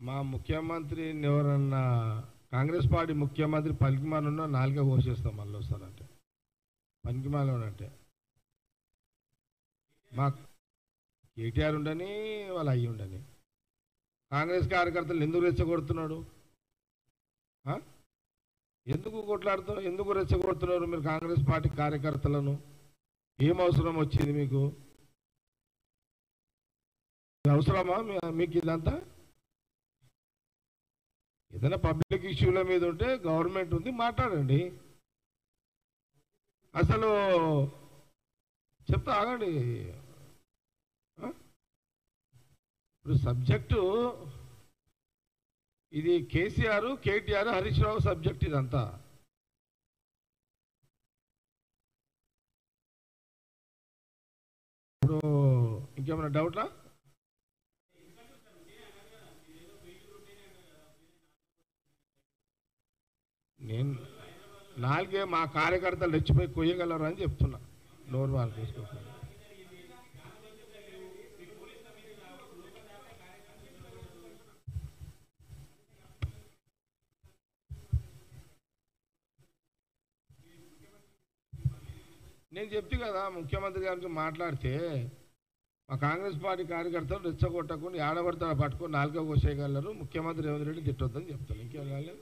మా ముఖ్యమంత్రిని ఎవరన్నా కాంగ్రెస్ పార్టీ ముఖ్యమంత్రి పనికిమాల ఉన్నా నాలుగే కోసేస్తాం మళ్ళీ వస్తారంటే పనికిమాల అంటే మా కేటీఆర్ ఉండని వాళ్ళు అయ్యి ఉండని కాంగ్రెస్ కార్యకర్తలు ఎందుకు రెచ్చగొడుతున్నాడు? ఎందుకు కొట్లాడుతున్నారు? ఎందుకు రెచ్చగొడుతున్నారు మీరు కాంగ్రెస్ పార్టీ కార్యకర్తలను? ఏం అవసరం వచ్చింది మీకు? అవసరమా మీకు ఇదంతా? ఏదైనా పబ్లిక్ ఇష్యూల మీద ఉంటే గవర్నమెంట్ ఉంది, మాట్లాడండి. అసలు చెప్తా ఆగండి. ఇప్పుడు సబ్జెక్టు ఇది కేసీఆర్, కేటీఆర్, హరీష్ రావు సబ్జెక్ట్ ఇదంతా. ఇప్పుడు ఇంకేమైనా డౌట్లా? నేను నాలుగే మా కార్యకర్తలు రెచ్చిపోయి కొయ్యగలరు అని చెప్తున్నా. నోరు వాళ్ళు తీసుకోకుండా నేను చెప్తే కదా ముఖ్యమంత్రి గారికి మాట్లాడితే మా కాంగ్రెస్ పార్టీ కార్యకర్తలు రెచ్చగొట్టకుండా ఆడబడతాడు పట్టుకొని నాలుగో కోసేయగలరు, ముఖ్యమంత్రి రేవంత్ రెడ్డి తిట్టొద్దని చెప్తాను. ఇంకేం కాలేదు.